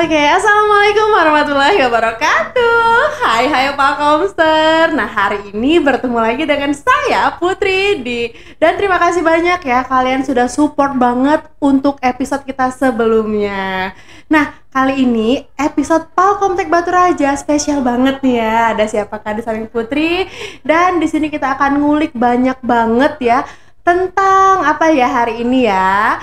Oke, assalamualaikum warahmatullahi wabarakatuh. Hai Pak Komster. Nah, hari ini bertemu lagi dengan saya Putri dan terima kasih banyak ya kalian sudah support banget untuk episode kita sebelumnya. Nah, kali ini episode Palkomtek Batu Raja spesial banget nih ya. Ada siapakah di samping Putri, dan di sini kita akan ngulik banyak banget ya tentang apa ya hari ini ya.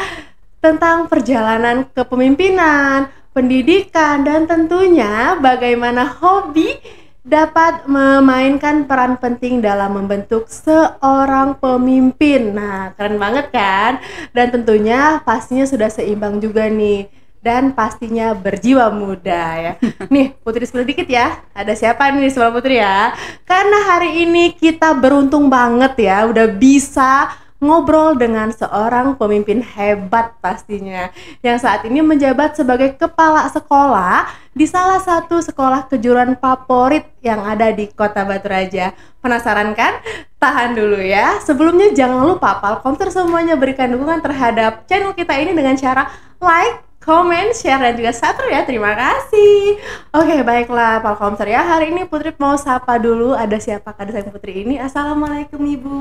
Tentang perjalanan kepemimpinan, pendidikan, dan tentunya bagaimana hobi dapat memainkan peran penting dalam membentuk seorang pemimpin. Nah, keren banget kan? Dan tentunya pastinya sudah seimbang juga nih. Dan pastinya berjiwa muda ya. Nih, Putri spill dikit ya. Ada siapa nih di sebelah Putri ya? Karena hari ini kita beruntung banget ya, udah bisa ngobrol dengan seorang pemimpin hebat pastinya, yang saat ini menjabat sebagai kepala sekolah di salah satu sekolah kejuruan favorit yang ada di Kota Batu Raja. Penasaran kan? Tahan dulu ya. Sebelumnya jangan lupa Palkomter semuanya berikan dukungan terhadap channel kita ini dengan cara like, comment, share, dan juga subscribe ya. Terima kasih. Oke, baiklah Palkomter ya. Hari ini Putri mau sapa dulu. Ada siapa di samping Putri ini? Assalamualaikum Ibu.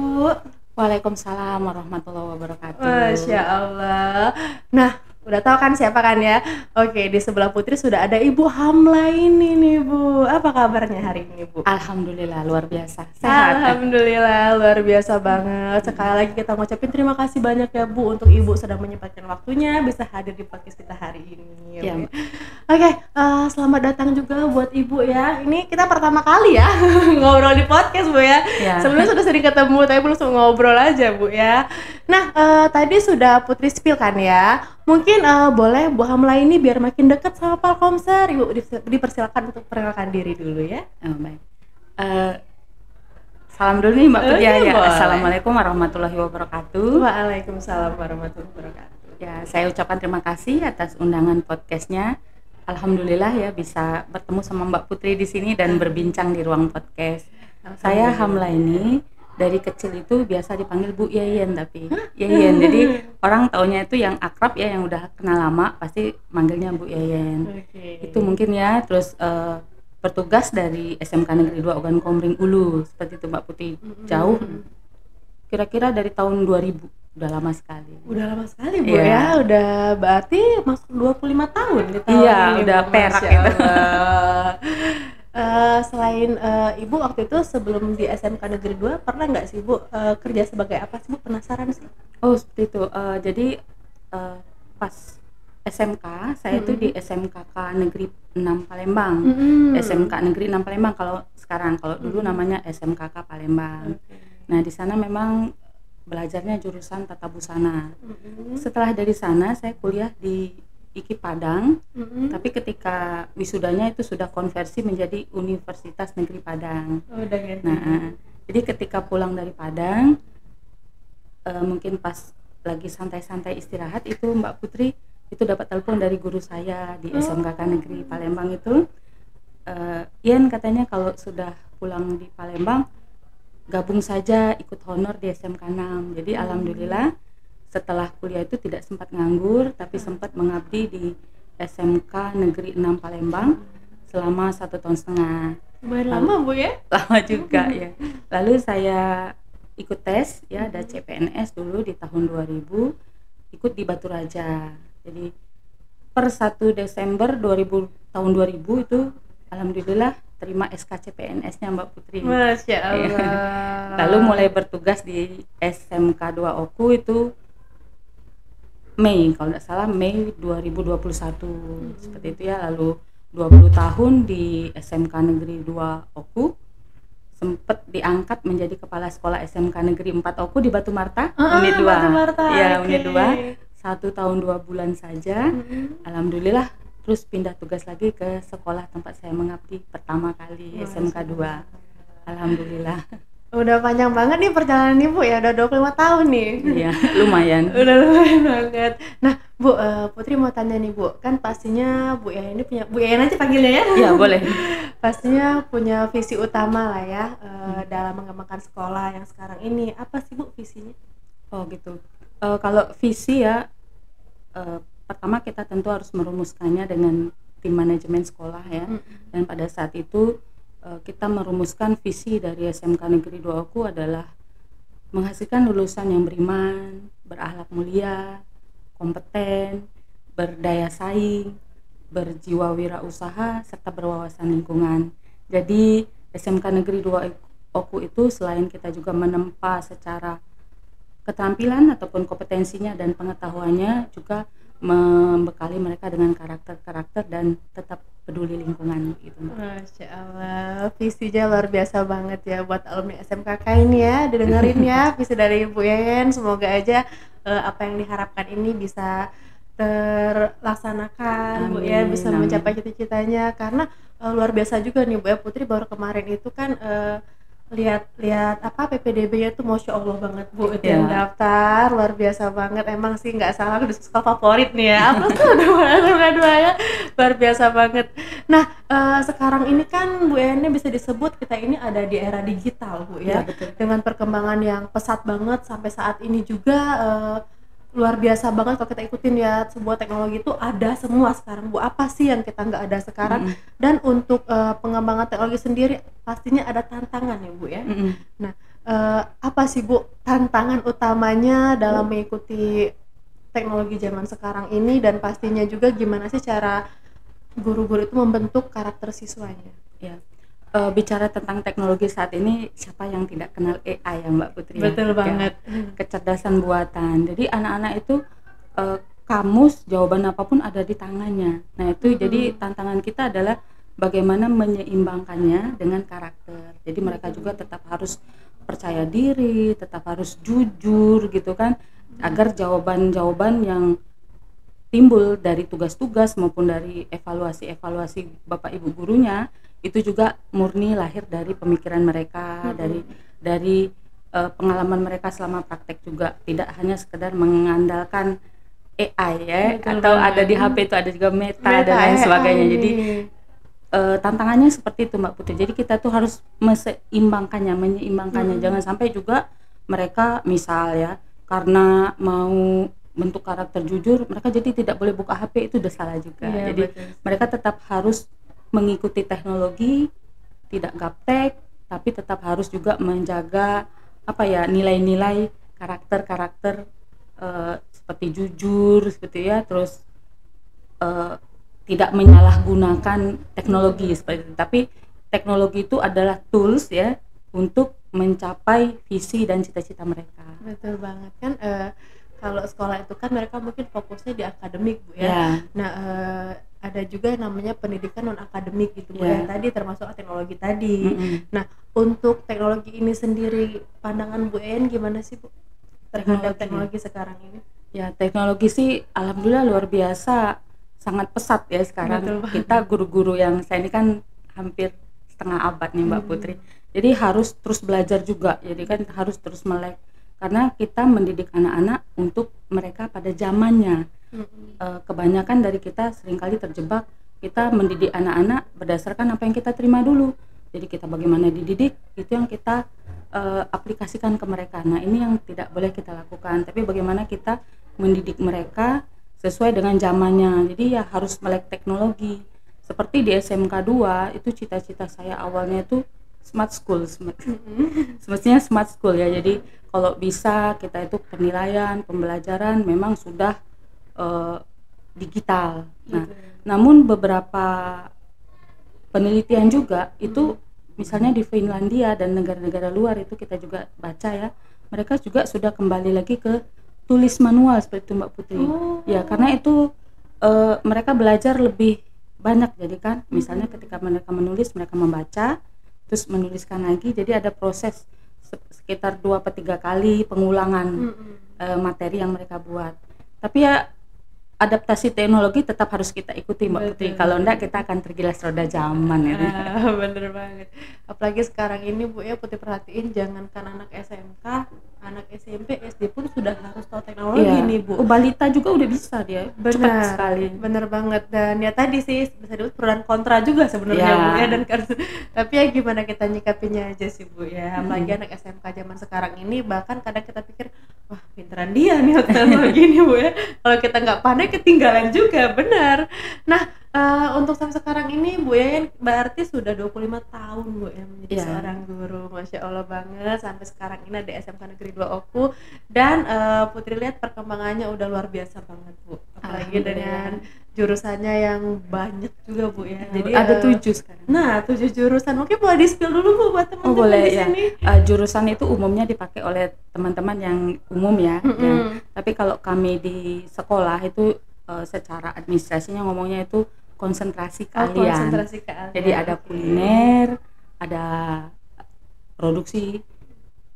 Waalaikumsalam warahmatullahi wabarakatuh. Masya Allah. Nah, udah tahu kan siapa kan ya? Oke, di sebelah Putri sudah ada Ibu Hamla ini nih Bu. Apa kabarnya hari ini Bu? Alhamdulillah luar biasa. Sehat. Alhamdulillah luar biasa banget. Sekali lagi kita ngucapin terima kasih banyak ya Bu untuk Ibu sudah menyempatkan waktunya bisa hadir di podcast kita hari ini. Ya, Oke, selamat datang juga buat Ibu ya. Ini kita pertama kali ya ngobrol di podcast Bu ya. Sebelumnya sudah sering ketemu tapi belum ngobrol aja Bu ya. Nah, tadi sudah Putri spill kan ya. Mungkin boleh Bu Hamla ini biar makin dekat sama Palkomser, Ibu dipersilakan untuk perkenalkan diri dulu ya. Baik. Salam dulu nih Mbak Putri ya. Assalamualaikum warahmatullahi wabarakatuh. Waalaikumsalam warahmatullahi wabarakatuh. Ya, saya ucapkan terima kasih atas undangan podcastnya. Alhamdulillah ya bisa bertemu sama Mbak Putri di sini dan berbincang di ruang podcast. Saya Hamla ini dari kecil itu biasa dipanggil Bu Yeyen, tapi Yeyen. Jadi orang taunya itu yang akrab ya, yang udah kenal lama pasti manggilnya Bu Yeyen. Itu mungkin ya. Terus bertugas dari SMK Negeri 2 Ogan Komering Ulu, seperti itu Mbak Putri. Jauh, kira-kira dari tahun 2000. Udah lama sekali. Udah lama sekali Bu ya. Udah berarti masuk 25 tahun di tahun iya, ini. udah perak gitu. Selain Ibu waktu itu sebelum di SMK Negeri 2 pernah nggak sih Bu kerja sebagai apa sih Bu? Penasaran sih. Oh seperti itu. Jadi pas SMK saya itu di SMKK Negeri 6 Palembang. SMK Negeri 6 Palembang kalau sekarang, kalau dulu namanya SMKK Palembang. Nah di sana memang belajarnya jurusan tata busana. Setelah dari sana saya kuliah di IKI Padang, tapi ketika wisudanya itu sudah konversi menjadi Universitas Negeri Padang. Nah, jadi ketika pulang dari Padang, mungkin pas lagi santai-santai istirahat itu Mbak Putri itu dapat telepon dari guru saya di SMKK Negeri Palembang itu, Yen katanya kalau sudah pulang di Palembang gabung saja ikut honor di SMK 6. Jadi alhamdulillah setelah kuliah itu tidak sempat nganggur, tapi sempat mengabdi di SMK Negeri 6 Palembang selama 1,5 tahun. Lama Bu ya? Lama juga ya. Lalu saya ikut tes ya, ada CPNS dulu di tahun 2000, ikut di Batu Raja. Jadi per 1 Desember 2000 tahun 2000 itu alhamdulillah terima SK CPNS-nya Mbak Putri. Masya Allah. Ya. Lalu mulai bertugas di SMK 2 Oku itu Mei, kalau tidak salah Mei 2021 seperti itu ya. Lalu 20 tahun di SMK Negeri 2 Oku, sempat diangkat menjadi kepala sekolah SMK Negeri 4 Oku di Batu Marta, unit 2. Batu Marta, ya, unit 2. 1 tahun 2 bulan saja. Alhamdulillah terus pindah tugas lagi ke sekolah tempat saya mengabdi pertama kali, SMK 2. Alhamdulillah. Udah panjang banget nih perjalanan Ibu ya, udah 25 tahun nih. Iya, lumayan. Udah lumayan banget. Nah, Bu, Putri mau tanya nih Bu, kan pastinya Bu Yayan ini punya, Bu Yayan aja panggilnya ya? Iya, boleh. Pastinya punya visi utama lah ya dalam mengembangkan sekolah yang sekarang ini. Apa sih Bu visinya? Oh gitu. Kalau visi ya, pertama kita tentu harus merumuskannya dengan tim manajemen sekolah ya. Dan pada saat itu kita merumuskan visi dari SMK Negeri 2 Oku adalah menghasilkan lulusan yang beriman, berakhlak mulia, kompeten, berdaya saing, berjiwa wirausaha, serta berwawasan lingkungan. Jadi SMK Negeri 2 Oku itu selain kita juga menempa secara keterampilan ataupun kompetensinya dan pengetahuannya, juga membekali mereka dengan karakter-karakter dan tetap peduli lingkungan gitu. Masya Allah, visinya luar biasa banget ya buat alumni SMKK ini ya, didengerin ya visi dari Bu Yayan. Semoga aja apa yang diharapkan ini bisa terlaksanakan. Amin, Bu ya, bisa mencapai cita-citanya, karena luar biasa juga nih Bu ya. Putri baru kemarin itu kan lihat apa PPDB-nya tuh Masya Allah banget Bu, itu yang daftar luar biasa banget. Emang sih nggak salah, udah sekolah favorit nih ya. Apa tuh dua ya, luar biasa banget. Nah sekarang ini kan Bu Ene bisa disebut kita ini ada di era digital Bu ya, dengan perkembangan yang pesat banget sampai saat ini juga. Luar biasa banget kalau kita ikutin ya, sebuah teknologi itu ada semua sekarang Bu. Apa sih yang kita nggak ada sekarang? Dan untuk pengembangan teknologi sendiri pastinya ada tantangan ya Bu ya. Nah apa sih Bu tantangan utamanya dalam mengikuti teknologi zaman sekarang ini, dan pastinya juga gimana sih cara guru-guru itu membentuk karakter siswanya? Ya. Bicara tentang teknologi saat ini, siapa yang tidak kenal AI ya Mbak Putri? Betul banget. Kecerdasan buatan. Jadi anak-anak itu kamus jawaban apapun ada di tangannya. Nah itu jadi tantangan kita adalah bagaimana menyeimbangkannya dengan karakter. Jadi mereka juga tetap harus percaya diri, tetap harus jujur gitu kan, agar jawaban-jawaban yang timbul dari tugas-tugas maupun dari evaluasi Bapak Ibu gurunya itu juga murni lahir dari pemikiran mereka, dari pengalaman mereka selama praktek juga, tidak hanya sekedar mengandalkan AI ya. Betul atau banget. Ada di HP itu ada juga meta dan lain sebagainya. Jadi tantangannya seperti itu Mbak Putri. Jadi kita tuh harus menyeimbangkannya. Jangan sampai juga mereka misal ya, karena mau bentuk karakter jujur, mereka jadi tidak boleh buka HP, itu udah salah juga. Jadi mereka tetap harus mengikuti teknologi, tidak gaptek, tapi tetap harus juga menjaga nilai-nilai karakter seperti jujur seperti ya, terus tidak menyalahgunakan teknologi seperti itu. Tapi teknologi itu adalah tools ya untuk mencapai visi dan cita-cita mereka. Betul banget kan. Kalau sekolah itu kan mereka mungkin fokusnya di akademik Bu ya. Nah ada juga yang namanya pendidikan non akademik gitu Bu ya, tadi termasuk teknologi tadi. Nah untuk teknologi ini sendiri, pandangan Bu En gimana sih Bu terhadap teknologi sekarang ini? Ya teknologi sih alhamdulillah luar biasa, sangat pesat ya sekarang. Kita guru-guru yang saya ini kan hampir setengah abad nih Mbak Putri, jadi harus terus belajar juga, jadi kan harus terus melek, karena kita mendidik anak-anak untuk mereka pada zamannya. Kebanyakan dari kita seringkali terjebak, kita mendidik anak-anak berdasarkan apa yang kita terima dulu. Jadi kita bagaimana dididik, itu yang kita aplikasikan ke mereka. Nah ini yang tidak boleh kita lakukan, tapi bagaimana kita mendidik mereka sesuai dengan zamannya. Jadi ya harus melek teknologi. Seperti di SMK 2 itu cita-cita saya awalnya itu smart school, semestinya smart school ya. Jadi kalau bisa kita itu penilaian, pembelajaran memang sudah digital. Nah, namun beberapa penelitian juga itu misalnya di Finlandia dan negara-negara luar itu kita juga baca ya, mereka juga sudah kembali lagi ke tulis manual seperti itu Mbak Putri. Ya karena itu mereka belajar lebih banyak, jadi kan misalnya ketika mereka menulis, mereka membaca terus menuliskan lagi, jadi ada proses sekitar 2-3 kali pengulangan materi yang mereka buat. Tapi ya adaptasi teknologi tetap harus kita ikuti Mbak Putri. Kalau enggak kita akan tergilas roda zaman ya. Bener banget. Apalagi sekarang ini Bu ya, Putri perhatiin jangankan anak SMK, anak SMP, SD pun sudah harus tahu teknologi nih Bu. Balita juga udah bisa dia. Benar sekali. Bener banget. Dan ya tadi sih bisa disebut pro dan kontra juga sebenarnya Bu ya, dan tapi ya gimana kita nyikapinya aja sih Bu ya. Apalagi anak SMK zaman sekarang ini, bahkan kadang kita pikir wah pinteran dia nih teknologi ini Bu ya. Kalau kita nggak pandai ketinggalan juga, benar. Nah Untuk sampai sekarang ini Bu Yayan berarti sudah 25 tahun Bu ya menjadi Iya. seorang guru. Masya Allah banget, sampai sekarang ini ada SMK Negeri 2 Oku dan Putri lihat perkembangannya udah luar biasa banget Bu. Apalagi dengan jurusannya yang banyak juga Bu ya. Jadi ada 7 sekarang. Nah, 7 jurusan. Mungkin boleh di-spill dulu Bu buat teman-teman boleh di ya. sini. Jurusan itu umumnya dipakai oleh teman-teman yang umum ya. Ya. Tapi kalau kami di sekolah itu secara administrasinya ngomongnya itu konsentrasi keahlian. Konsentrasi keahlian. Jadi ada kuliner, ada produksi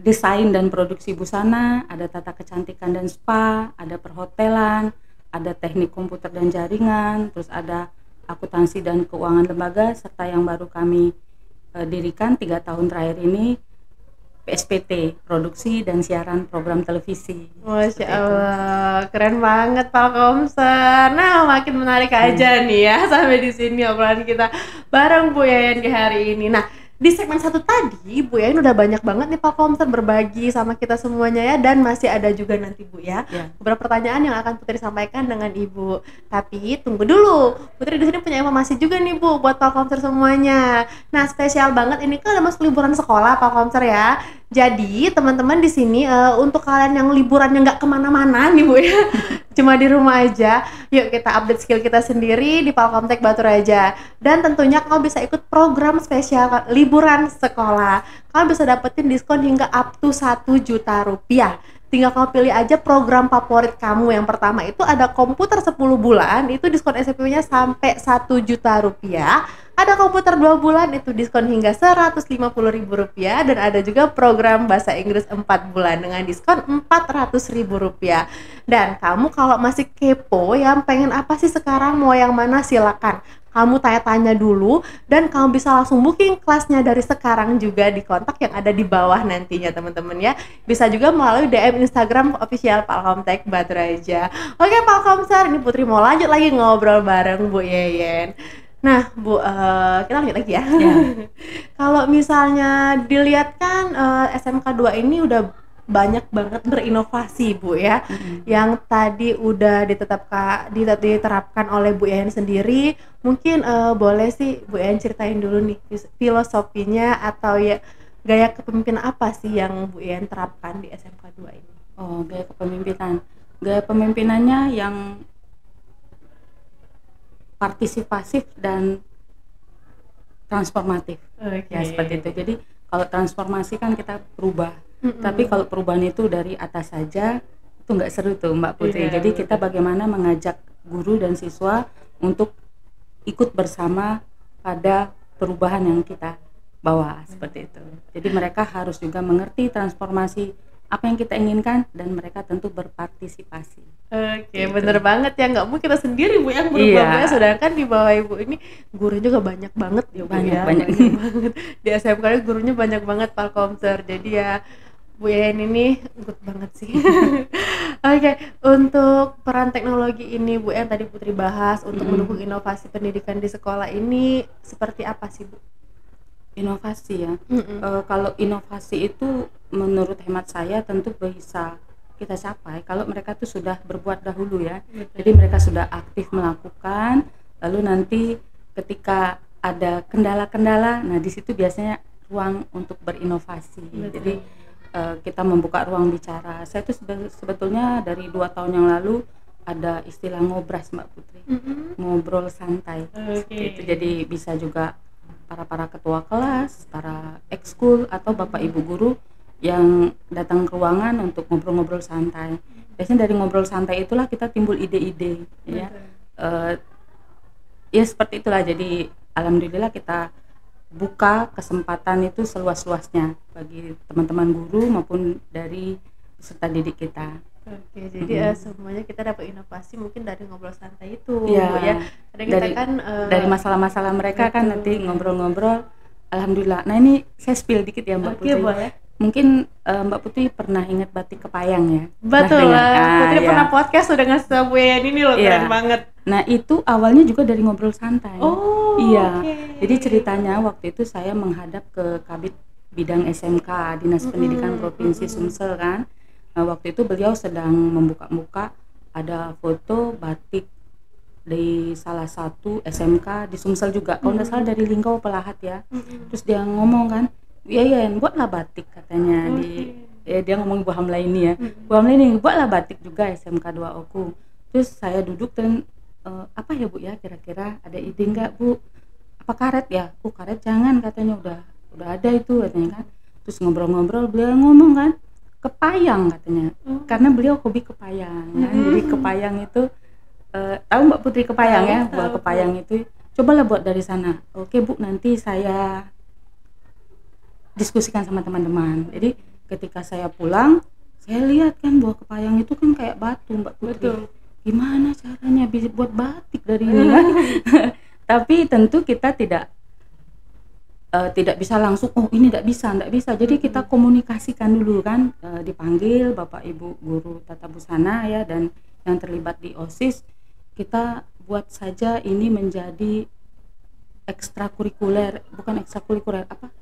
desain dan produksi busana, ada tata kecantikan dan spa, ada perhotelan, ada teknik komputer dan jaringan, terus ada akuntansi dan keuangan lembaga, serta yang baru kami dirikan 3 tahun terakhir ini PSPT, produksi dan siaran program televisi. Masya Allah, keren banget Pak Komser. Nah, makin menarik aja nih ya sampai di sini obrolan kita bareng Bu Yayan di hari ini. Nah, di segmen 1 tadi Bu Yayan udah banyak banget nih Pak Komser berbagi sama kita semuanya ya, dan masih ada juga nanti Bu ya beberapa pertanyaan yang akan Putri sampaikan dengan Ibu. Tapi tunggu dulu, Putri di sini punya informasi juga nih Bu buat Pak Komser semuanya. Nah, spesial banget ini kan ada masuk liburan sekolah Pak Komser ya. Jadi teman-teman di sini untuk kalian yang liburannya nggak kemana-mana nih Bu ya, cuma di rumah aja, yuk kita update skill kita sendiri di Palkomtek Batu Raja. Dan tentunya kamu bisa ikut program spesial liburan sekolah. Kamu bisa dapetin diskon hingga up to 1 juta rupiah. Tinggal kamu pilih aja program favorit kamu. Yang pertama itu ada komputer 10 bulan, itu diskon SPP-nya sampai 1 juta rupiah. Ada komputer 2 bulan, itu diskon hingga Rp150.000. Dan ada juga program bahasa Inggris 4 bulan dengan diskon Rp400.000. Dan kamu kalau masih kepo yang pengen apa sih sekarang, mau yang mana, silakan kamu tanya-tanya dulu, dan kamu bisa langsung booking kelasnya dari sekarang juga di kontak yang ada di bawah nantinya teman-teman ya. Bisa juga melalui DM Instagram official Palkomtek Batu Raja. Oke Palkomser, ini Putri mau lanjut lagi ngobrol bareng Bu Yayan. Nah Bu, kita lanjut lagi ya. Kalau misalnya dilihat kan SMK 2 ini udah banyak banget berinovasi Bu ya. Yang tadi udah diterapkan oleh Bu Yayan sendiri. Mungkin boleh sih Bu Yayan ceritain dulu nih filosofinya atau ya gaya kepemimpinan apa sih yang Bu Yayan terapkan di SMK 2 ini? Oh, gaya kepemimpinan. Gaya pemimpinannya yang partisipasif dan transformatif. Ya seperti itu. Jadi kalau transformasi kan kita berubah. Tapi kalau perubahan itu dari atas saja itu nggak seru tuh Mbak Putri. Jadi kita bagaimana mengajak guru dan siswa untuk ikut bersama pada perubahan yang kita bawa seperti itu. Jadi mereka harus juga mengerti transformasi apa yang kita inginkan dan mereka tentu berpartisipasi. Oke, gitu. Bener banget ya, nggak mungkin kita sendiri Bu yang berubah, sedangkan di bawah Ibu ini gurunya juga banyak banget ya Bu ya. Banyak banget. Di SMK gurunya banyak banget Palkomser. Jadi ya Bu Yayan ini good banget sih. Oke, untuk peran teknologi ini Bu yang tadi Putri bahas untuk mendukung inovasi pendidikan di sekolah ini seperti apa sih Bu? Inovasi ya. Kalau inovasi itu menurut hemat saya tentu bisa kita capai kalau mereka tuh sudah berbuat dahulu ya. Jadi mereka sudah aktif melakukan, lalu nanti ketika ada kendala-kendala, nah di situ biasanya ruang untuk berinovasi. Jadi kita membuka ruang bicara. Saya tuh sebetulnya dari 2 tahun yang lalu ada istilah ngobras Mbak Putri, ngobrol santai. Itu jadi bisa juga para ketua kelas, para ekskul atau bapak ibu guru yang datang ke ruangan untuk ngobrol-ngobrol santai. Biasanya dari ngobrol santai itulah kita timbul ide-ide ya. Ya seperti itulah. Jadi alhamdulillah kita buka kesempatan itu seluas-luasnya bagi teman-teman guru maupun dari peserta didik kita. Oke, jadi semuanya kita dapat inovasi mungkin dari ngobrol santai itu ya. Kadang kita kan dari masalah-masalah mereka kan nanti ngobrol-ngobrol. Alhamdulillah. Nah ini saya spill dikit ya Mbak Putri. Boleh. Mungkin Mbak Putri pernah ingat batik kepayang ya? Betul lah. Putri pernah podcast udah ngasih Bu Yayan ini loh, keren banget. Nah itu awalnya juga dari ngobrol santai. Oh iya. Jadi ceritanya waktu itu saya menghadap ke Kabid Bidang SMK Dinas Pendidikan Provinsi Sumsel kan. Nah, waktu itu beliau sedang membuka-buka ada foto batik di salah satu SMK di Sumsel juga, kalau nggak salah dari Linggau Pelahat ya. Terus dia ngomong kan, iya buatlah batik katanya di dia ngomong Bu Hamla ini ya. Bu Hamla ini buatlah batik juga SMK 2 Oku. Terus saya duduk dan apa ya Bu ya, kira-kira ada ide nggak Bu? Apa karet ya? Karet jangan katanya, udah ada itu katanya kan. Terus ngobrol-ngobrol beliau ngomong kan, kepayang katanya, karena beliau hobi kepayang kan. Jadi kepayang itu tahu Mbak Putri kepayang ya, buat kepayang itu cobalah buat dari sana. Oke Bu, nanti saya diskusikan sama teman-teman. Jadi ketika saya pulang, saya lihat kan buah kepayang itu kan kayak batu Mbak Putri. Betul. Gimana caranya bisa buat batik dari ini kan? Tapi tentu kita tidak bisa langsung ini tidak bisa. Jadi kita komunikasikan dulu kan, dipanggil Bapak Ibu guru tata busana ya dan yang terlibat di OSIS, kita buat saja ini menjadi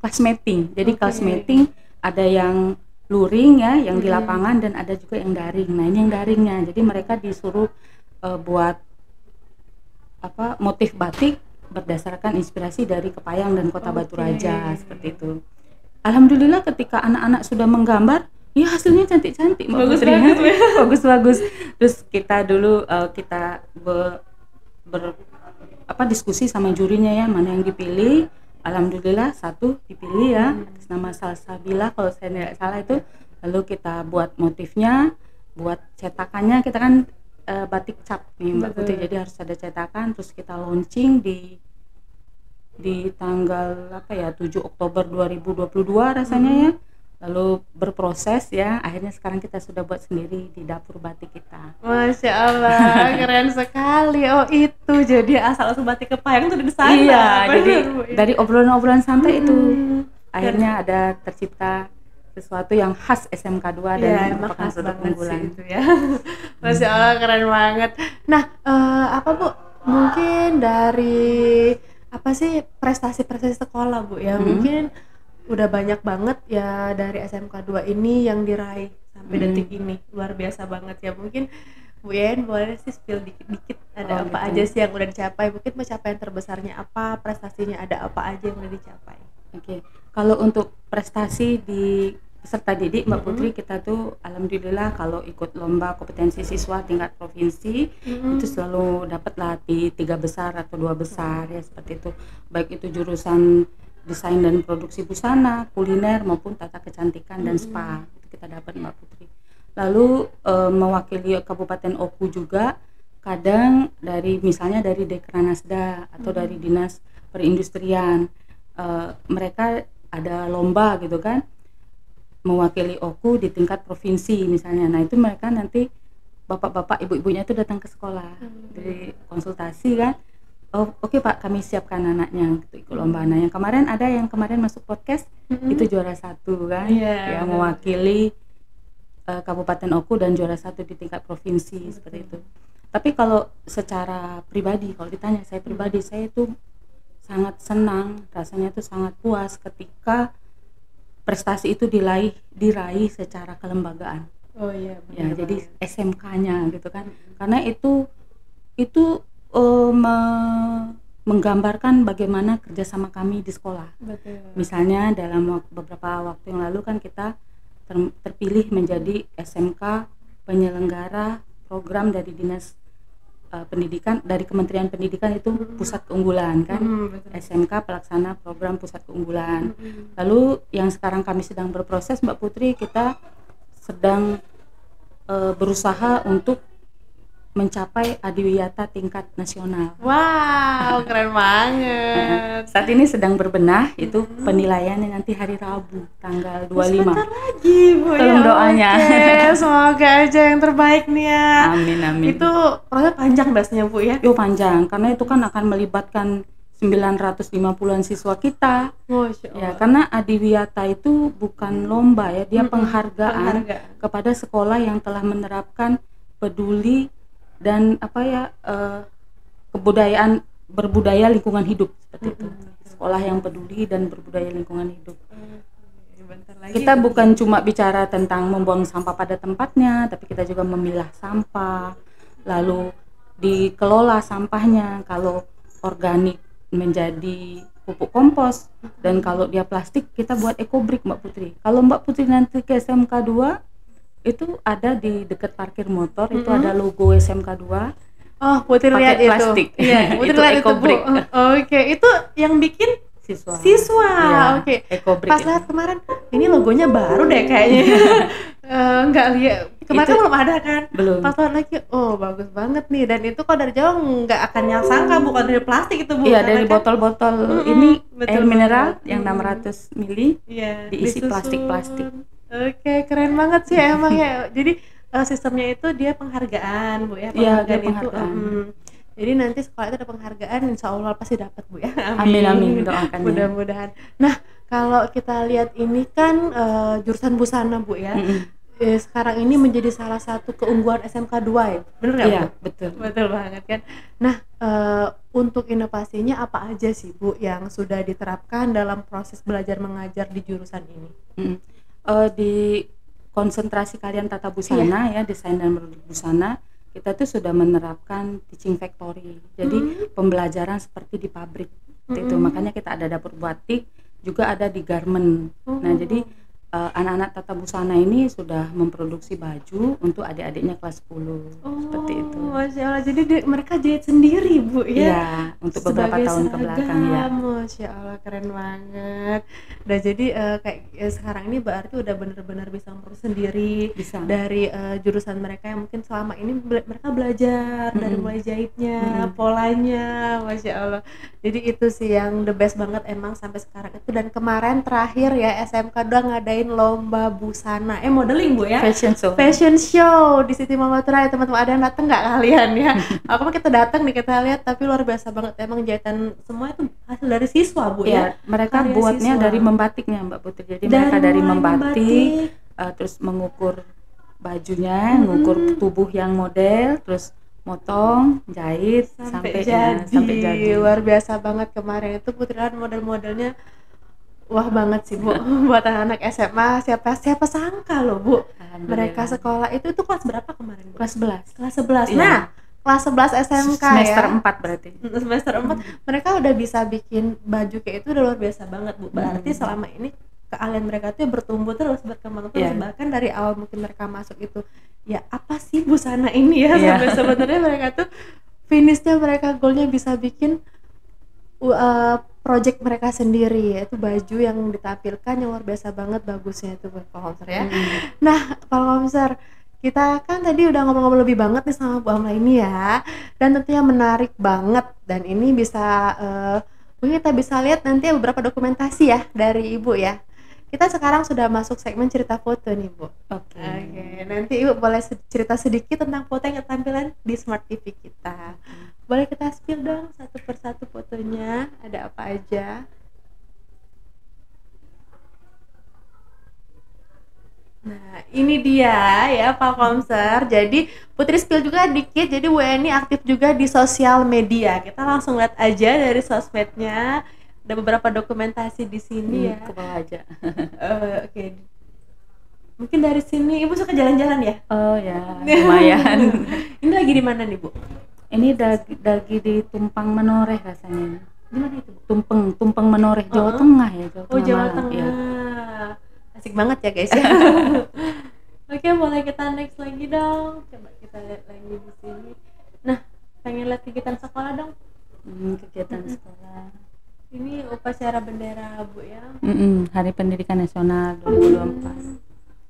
class meeting. Jadi class meeting ada yang luring ya, yang di lapangan, dan ada juga yang daring. Nah ini yang daringnya, jadi mereka disuruh buat motif batik berdasarkan inspirasi dari kepayang dan kota Batu Raja, seperti itu. Alhamdulillah ketika anak-anak sudah menggambar, ya hasilnya cantik-cantik, bagus-bagus. Terus kita dulu kita diskusi sama jurinya ya, mana yang dipilih. Alhamdulillah satu dipilih ya, nama Salsabila kalau saya tidak salah itu. Lalu kita buat motifnya, buat cetakannya, kita kan batik cap nih Mbak Putri, jadi harus ada cetakan. Terus kita launching di tanggal 7 Oktober 2022 rasanya ya. Lalu berproses ya, akhirnya sekarang kita sudah buat sendiri di dapur batik kita. Masya Allah, keren sekali. Oh itu jadi asal-usul batik kepayang itu dari sana. Iya, jadi dari obrolan-obrolan santai itu akhirnya ada tercipta sesuatu yang khas SMK 2 dan merupakan produk unggulan itu ya. Masya Allah, keren banget. Nah, apa Bu? Mungkin dari apa sih prestasi-prestasi sekolah Bu ya? Mungkin udah banyak banget ya dari SMK 2 ini yang diraih sampai detik ini. Luar biasa banget ya. Mungkin Bu Yen boleh sih spill dikit-dikit ada apa aja sih yang udah dicapai? Mungkin pencapaian terbesarnya apa, prestasinya ada apa aja yang udah dicapai? Oke. Kalau untuk prestasi di peserta didik Mbak Putri, kita tuh alhamdulillah kalau ikut lomba kompetensi siswa tingkat provinsi itu selalu dapatlah di 3 besar atau 2 besar ya, seperti itu. Baik itu jurusan desain dan produksi busana, kuliner maupun tata kecantikan dan spa, itu kita dapat Mbak Putri. Lalu mewakili Kabupaten Oku juga, kadang misalnya dari Dekranasda atau dari Dinas Perindustrian, mereka ada lomba gitu kan, mewakili Oku di tingkat provinsi misalnya. Nah itu mereka nanti bapak-bapak ibu-ibunya itu datang ke sekolah, dari konsultasi kan. Oke Pak, kami siapkan anaknya gitu, ikut lomba. Nah yang kemarin masuk podcast itu juara 1 kan, yang mewakili Kabupaten Oku dan juara 1 di tingkat provinsi, seperti itu. Tapi kalau secara pribadi, kalau ditanya saya pribadi, saya itu sangat senang, rasanya itu sangat puas ketika prestasi itu diraih secara kelembagaan. Oh iya. Ya, jadi SMK-nya gitu kan, karena itu menggambarkan bagaimana kerjasama kami di sekolah. Betul. Misalnya dalam beberapa waktu yang lalu kan kita terpilih menjadi SMK penyelenggara program dari Dinas Pendidikan, dari Kementerian Pendidikan itu pusat keunggulan kan, SMK pelaksana program pusat keunggulan. Lalu yang sekarang kami sedang berproses Mbak Putri, kita sedang berusaha untuk mencapai adiwiyata tingkat nasional. Wow, keren banget. Saat ini sedang berbenah, itu penilaiannya nanti hari Rabu tanggal 25. Sebentar lagi Bu, tolong doanya. Semoga aja yang terbaik nih ya. Amin. Itu proses panjang biasanya Bu ya? Panjang, karena itu kan akan melibatkan 950-an siswa kita. Ya, karena adiwiyata itu bukan lomba ya, dia penghargaan kepada sekolah yang telah menerapkan peduli dan kebudayaan berbudaya lingkungan hidup, seperti itu. Sekolah yang peduli dan berbudaya lingkungan hidup. Kita bukan cuma bicara tentang membuang sampah pada tempatnya, tapi kita juga memilah sampah, lalu dikelola sampahnya. Kalau organik menjadi pupuk kompos, dan kalau dia plastik kita buat ekobrik Mbak Putri. Kalau Mbak Putri nanti ke SMK 2 itu ada di dekat parkir motor, itu ada logo SMK 2. Oh, Putri lihat pakai itu. plastik. Iya, Putri Itu lihat itu, Bu. ekobrik. Oke, itu yang bikin Siswa. Iya. Oke. Ekobrik. Pas lihat kemarin, ini logonya baru deh kayaknya. Enggak lihat. Kemarin Itu kan belum ada kan? belum. Pas lihat lagi, oh bagus banget nih. Dan itu kalau dari jauh nggak akan nyangka bukan dari plastik itu, Bu. Iya, Karena dari kan, botol-botol ini betul air mineral banget. yang 600 mili Iya, diisi disusun. plastik-plastik. Oke, keren banget sih emang ya. Jadi sistemnya itu dia penghargaan, Bu ya. Iya, dia Penghargaan itu. penghargaan. Jadi nanti sekolah itu ada penghargaan, insya Allah pasti dapat, Bu ya. Amin, doakan ya. Mudah-mudahan. Nah, kalau kita lihat ini kan jurusan busana, Bu ya. Sekarang ini menjadi salah satu keunggulan SMK 2 ya, bener nggak, Iya, Bu? betul Banget kan. Nah, untuk inovasinya apa aja sih, Bu, yang sudah diterapkan dalam proses belajar mengajar di jurusan ini? Di konsentrasi kalian tata busana ya, desain dan produk busana, kita tuh sudah menerapkan teaching factory. Jadi pembelajaran seperti di pabrik. Itu makanya kita ada dapur batik, juga ada di garment. Nah, jadi anak-anak tata busana ini sudah memproduksi baju untuk adik-adiknya kelas 10. Seperti itu. Masya Allah, jadi mereka jahit sendiri, Bu ya? Iya, untuk beberapa tahun ke belakang ya. Masya Allah, keren banget. Dan jadi kayak sekarang ini berarti udah benar-benar bisa ngurus sendiri. Bisa. Dari jurusan mereka yang mungkin selama ini mereka belajar dari mulai jahitnya, polanya, Masya Allah. Jadi itu sih yang the best banget emang sampai sekarang itu. Dan kemarin terakhir ya SMK 2 ngadain lomba busana, modeling, Bu ya? Fashion show di Siti Mamatra. Teman-teman ada yang datang nggak kalian ya? Aku mah kita datang nih, kita lihat, tapi luar biasa banget emang jahitan semua itu hasil dari siswa, Bu ya? Mereka Karya buatnya siswa. dari membatiknya Mbak Putri. Jadi mereka dari membatik, terus mengukur bajunya, mengukur tubuh yang model, terus motong, jahit sampai jadi. Luar biasa banget kemarin itu Putri lihat model-modelnya. Wah banget sih, Bu. Buat anak-anak SMA, siapa sangka loh, Bu. Mereka sekolah itu kelas berapa kemarin, Bu? Kelas 11. Kelas 11. Iya. Nah, kelas 11 SMK semester ya. 4 berarti. Semester 4 mereka udah bisa bikin baju kayak itu, udah luar biasa banget, Bu. Berarti selama ini keahlian mereka tuh bertumbuh terus, berkembang terus. Bahkan dari awal mungkin mereka masuk itu, ya apa sih busana ini ya, sampai sebenarnya mereka tuh finishnya mereka goalnya bisa bikin project mereka sendiri, yaitu baju yang ditampilkan yang luar biasa banget bagusnya itu, Pak Komser ya. Nah, Pak Komser, kita kan tadi udah ngomong-ngomong lebih banget nih sama Bu Amla ini ya, dan tentunya menarik banget, dan ini bisa mungkin kita bisa lihat nanti beberapa dokumentasi ya dari Ibu ya. Kita sekarang sudah masuk segmen cerita foto nih, Bu. Oke, nanti Ibu boleh cerita sedikit tentang foto yang ketampilan di Smart TV kita. Boleh kita spill dong satu persatu fotonya, ada apa aja? Nah, ini dia ya Pak Komser. Jadi Putri spill juga dikit. Jadi Bu Eni aktif juga di sosial media. Kita langsung lihat aja dari sosmednya. Ada beberapa dokumentasi di sini ya. Ke bawah aja. Oke. Mungkin dari sini Ibu suka jalan-jalan ya? Oh ya, lumayan. Ini lagi di mana nih, Bu? Ini lagi di Tumpang Menoreh rasanya. Di mana itu, Bu? Tumpang Menoreh, Jawa Tengah ya, Jawa Malang. Tengah. Ya. Asik banget ya, guys ya. Oke, boleh kita next lagi dong. Coba kita lihat lagi di sini. Nah, pengen lihat kegiatan sekolah dong. Kegiatan sekolah. Ini upacara bendera, Bu ya. Hari Pendidikan Nasional 2024.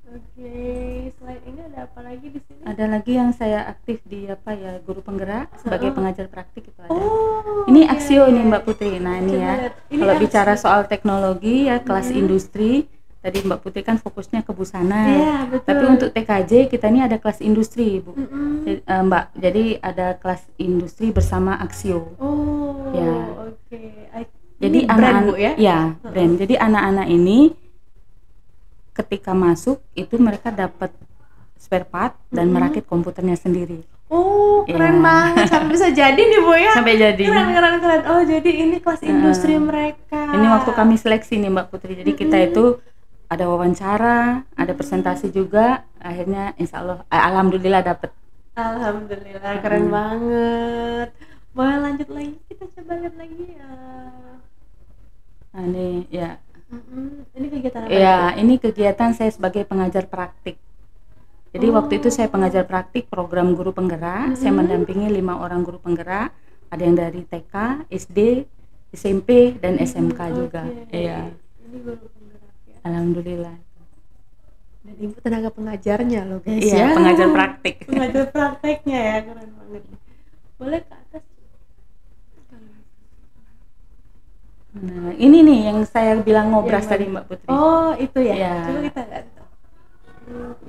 Oke, selain ini ada apa lagi di sini? Ada lagi yang saya aktif di guru penggerak sebagai pengajar praktik itu ada. Ini Aksio ini Mbak Putri. Nah, ini ya. Kalau bicara soal teknologi ya, kelas industri. Tadi Mbak Putri kan fokusnya ke busana. Iya, betul. Tapi untuk TKJ kita ini ada kelas industri, Bu. Mbak, jadi ada kelas industri bersama Aksio. Oke. Jadi anak-anak brand. Jadi anak-anak ini ketika masuk itu mereka dapat spare part dan merakit komputernya sendiri. Keren banget. Sampai bisa jadi nih, Bu ya. Sampai jadi. Keren. Oh, jadi ini kelas industri mereka. Ini waktu kami seleksi nih Mbak Putri. Jadi kita itu ada wawancara, ada presentasi juga. Akhirnya insya Allah, alhamdulillah dapat. Alhamdulillah, keren banget. Boleh lanjut lagi, kita coba lihat lagi ya. Nah, ini ya. Ini kegiatan apa? Ya, ini kegiatan saya sebagai pengajar praktik. Jadi waktu itu saya pengajar praktik program guru penggerak. Saya mendampingi 5 orang guru penggerak. Ada yang dari TK, SD, SMP, dan SMK juga. Iya. Ini guru penggerak ya. Alhamdulillah. Dan ibu tenaga pengajarnya loh guys Iya, ya. pengajar praktik. Pengajar prakteknya ya, keren banget. Boleh ke atas? Nah, ini nih yang saya bilang ngobras tadi Mbak Putri. Oh, itu ya. Ya. Coba kita lihat.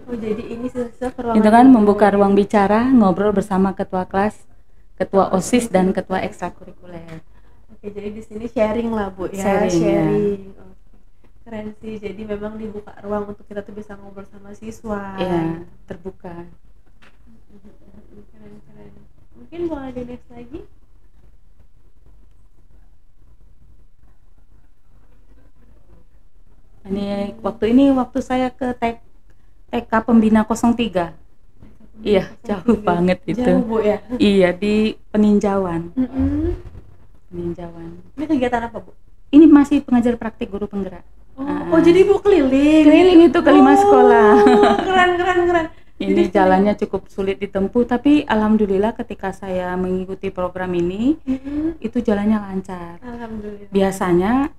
Oh, jadi ini sisa ke ruangan Itu kan membuka ruang bicara, ngobrol bersama ketua kelas, ketua OSIS dan ketua ekstrakurikuler. Oke, jadi di sini sharing lah Bu ya, Sharing, sharing. Oke. Keren sih. Jadi memang dibuka ruang untuk kita tuh bisa ngobrol sama siswa. Iya, terbuka. Keren. Mungkin boleh di next lagi. Ini waktu saya ke TK Pembina 03. Iya, jauh banget itu. Jauh Bu ya. Iya, di Peninjauan. Peninjauan. Ini kegiatan apa Bu? Ini masih pengajar praktik guru penggerak. Oh, jadi Bu keliling. Keliling itu ke 5 sekolah. Keren. Ini jalannya cukup sulit ditempuh, tapi alhamdulillah ketika saya mengikuti program ini, itu jalannya lancar. Alhamdulillah. Biasanya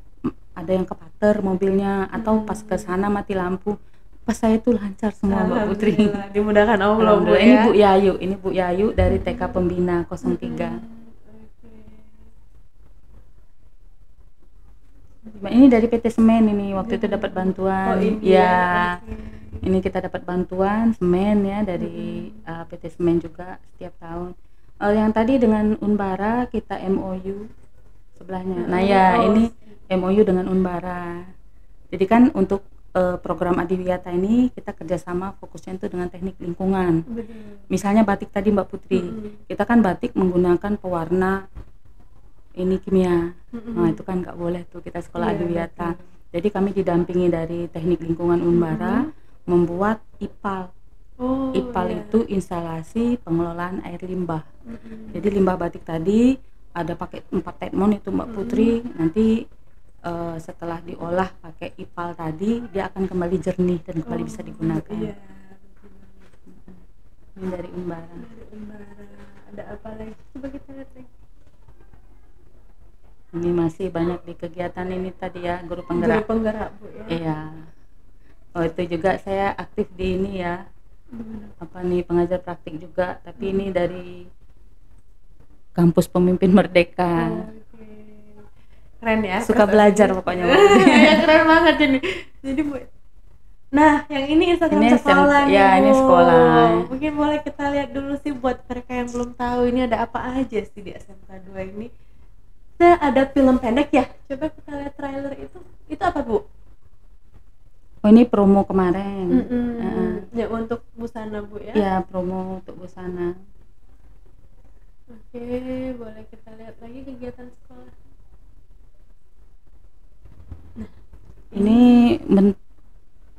ada yang kepater mobilnya atau pas ke sana mati lampu. Pas saya itu lancar semua Mbak Putri. Dimudahkan Allah Bu ya. Ini Bu Yayu dari TK Pembina 03. Ini dari PT Semen ini waktu itu dapat bantuan. Ini kita dapat bantuan semen ya dari PT Semen juga setiap tahun. Yang tadi dengan Unbara kita MOU sebelahnya. Nah ya ini MOU dengan Unbara. Jadi kan untuk program Adiwiyata ini kita kerjasama fokusnya itu dengan teknik lingkungan. Misalnya batik tadi Mbak Putri, kita kan batik menggunakan pewarna ini kimia. Nah itu kan nggak boleh tuh kita sekolah Adiwiyata. Jadi kami didampingi dari teknik lingkungan Unbara membuat IPAL. IPAL itu instalasi pengelolaan air limbah. Jadi limbah batik tadi ada pakai 4 tetmon itu Mbak Putri. Nanti setelah diolah pakai IPAL tadi dia akan kembali jernih dan kembali bisa digunakan. Ini dari Unbara. Ada apa lagi? Coba kita lihat lagi. Ini masih banyak di kegiatan ini tadi ya, guru penggerak. Guru penggerak Bu ya. Iya. Oh itu juga saya aktif di ini ya. Apa nih pengajar praktik juga, tapi ini dari Kampus Pemimpin Merdeka. Keren ya. Suka belajar pokoknya. Ya, keren banget ini. Jadi Bu. Nah, yang ini Instagram Ini sekolah nih, ya, Bu. ini sekolah. Mungkin boleh kita lihat dulu sih buat mereka yang belum tahu ini ada apa aja sih di SMK 2 ini. Nah, ada film pendek ya. Coba kita lihat trailer itu. Itu apa, Bu? Oh, ini promo kemarin. Ya untuk busana Bu ya. Ya, promo untuk busana. Oke, boleh kita lihat lagi kegiatan sekolah. Nah, ini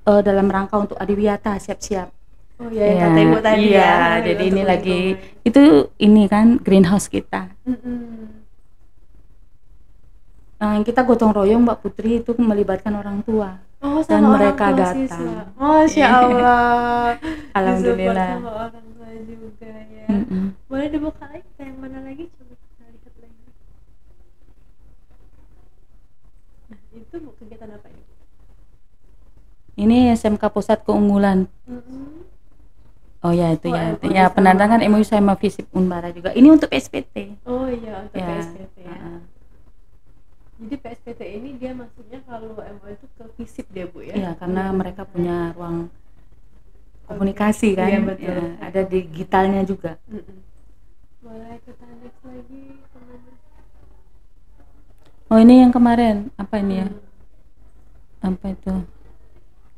dalam rangka untuk Adiwiyata siap-siap. Oh iya, kata Ibu tadi ya. Iya, jadi ini lagi itu ini kan greenhouse kita. Kita gotong royong Mbak Putri itu melibatkan orang tua. Dan mereka datang. Masya Allah. Alhamdulillah. Sama orang tua juga ya. Boleh dibuka lagi yang mana lagi? Coba kita lihat lagi. Nah, itu kegiatan apa ini? Ini SMK Pusat Keunggulan. Oh ya itu ya penandatangan MOU sama Visip Unbara juga. Ini untuk PSPT. Oh iya untuk PSPT ya. Jadi PSPT ini dia maksudnya kalau MOU itu ke Visip dia Bu ya? Iya karena mereka punya ruang komunikasi kan. Iya betul. Ya, ada digitalnya juga. Boleh kita next lagi kemana? Oh ini yang kemarin apa ini ya? Apa itu?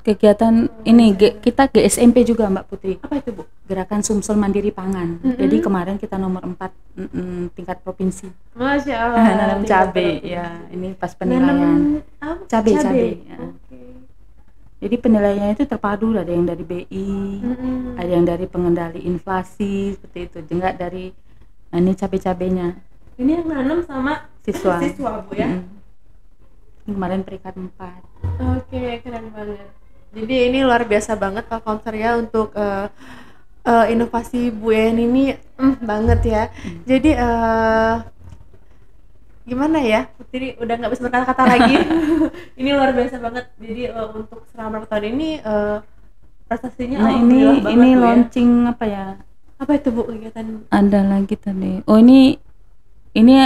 Kegiatan ini kita GSMP juga Mbak Putri. Apa itu Bu? Gerakan Sumsel Mandiri Pangan. Jadi kemarin kita nomor 4 tingkat provinsi. Masya Allah. Nanam cabai ya. Ini pas penilaian. Cabai. Ya. Jadi penilaiannya itu terpadu, ada yang dari BI, ada yang dari pengendali inflasi seperti itu, juga dari ini cabai-cabainya. Ini yang nanam sama Siswa Bu ya. Kemarin peringkat 4. Oke, keren banget. Jadi ini luar biasa banget Pak Komser ya untuk inovasi Bu Yayan ini banget ya. Jadi gimana ya, Putri udah nggak bisa berkata-kata lagi. Ini luar biasa banget. Jadi untuk selama berapa tahun ini prestasinya ini banget, Bu, launching ya. apa ya? Apa itu Bu kegiatan? Ada lagi tadi. Oh ini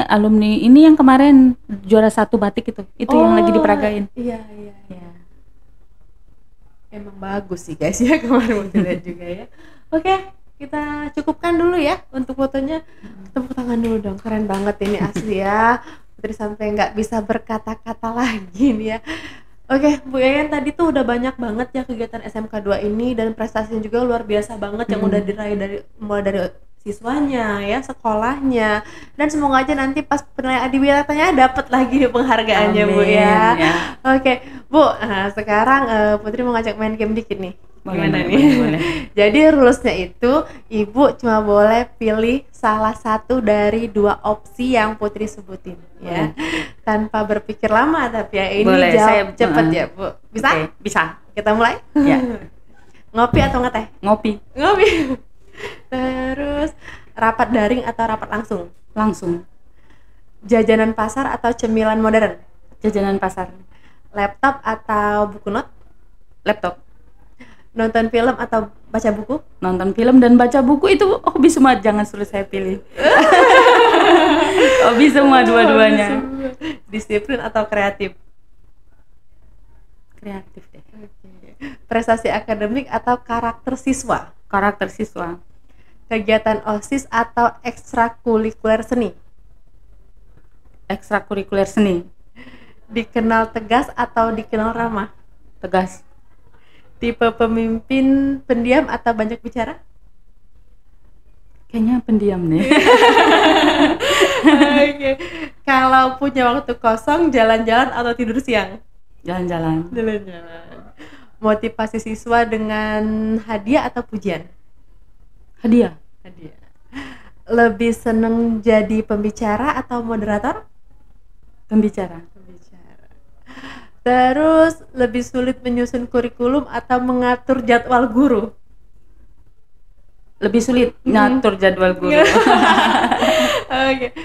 alumni ini yang kemarin juara 1 batik itu yang lagi diperagain. Iya. Emang bagus sih guys ya, kemarin udah lihat juga ya. Oke, kita cukupkan dulu ya untuk fotonya. Tepuk tangan dulu dong, keren banget ini asli ya. Putri sampai nggak bisa berkata-kata lagi nih ya. Oke, Bu Yayan tadi tuh udah banyak banget ya kegiatan SMK 2 ini dan prestasinya juga luar biasa banget yang udah diraih mulai dari siswanya ya, sekolahnya, dan semoga aja nanti pas penilaian adiwiratanya dapat lagi penghargaannya. Amin, Bu ya. Oke, Bu, sekarang Putri mau ngajak main game dikit nih. Gimana nih? Boleh. Jadi rulesnya itu Ibu cuma boleh pilih salah satu dari 2 opsi yang Putri sebutin ya. Tanpa berpikir lama tapi ya, ini boleh, jawab cepet ya Bu. Bisa? Okay, bisa. Kita mulai? Ya. Ngopi atau ngeteh? Ngopi. Terus rapat daring atau rapat langsung? Langsung. Jajanan pasar atau cemilan modern? Jajanan pasar. Laptop atau buku not? Laptop. Nonton film atau baca buku? Nonton film dan baca buku itu hobi semua, jangan suruh saya pilih. Hobi semua dua-duanya. Disiplin atau kreatif? Kreatif deh. Prestasi akademik atau karakter siswa? Karakter siswa. Kegiatan OSIS atau ekstrakurikuler seni? Ekstrakurikuler seni. Dikenal tegas atau dikenal ramah? Tegas. Tipe pemimpin pendiam atau banyak bicara? Kayaknya pendiam nih. Oke. Kalau punya waktu kosong, jalan-jalan atau tidur siang? Jalan-jalan. Motivasi siswa dengan hadiah atau pujian? Hadiah. Lebih seneng jadi pembicara atau moderator? Pembicara. Terus lebih sulit menyusun kurikulum atau mengatur jadwal guru? Lebih sulit ngatur jadwal guru. Oke.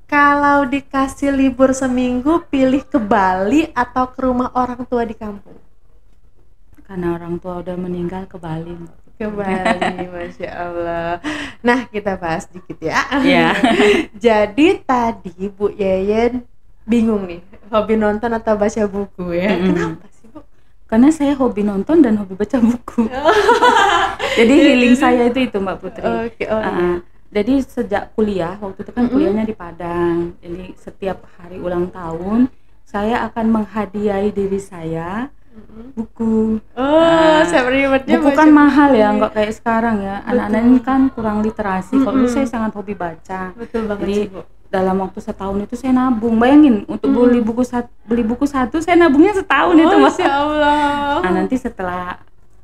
Kalau dikasih libur seminggu, pilih ke Bali atau ke rumah orang tua di kampung? Karena orang tua udah meninggal, ke Bali. Ke Bali, Masya Allah. Nah, kita bahas dikit ya. Iya. Jadi tadi Bu Yayan bingung nih, hobi nonton atau baca buku ya? Kenapa sih Bu? Karena saya hobi nonton dan hobi baca buku. Jadi healing saya itu Mbak Putri. Jadi sejak kuliah, waktu itu kan kuliahnya di Padang. Jadi setiap hari ulang tahun saya akan menghadiahi diri saya buku. Buku kan mahal ya, nggak kayak sekarang ya. Anak-anak ini kan kurang literasi. Kalau dulu saya sangat hobi baca. Betul banget. Jadi dalam waktu setahun itu saya nabung. Bayangin untuk beli buku satu saya nabungnya setahun itu, Masya Allah. Nah, nanti setelah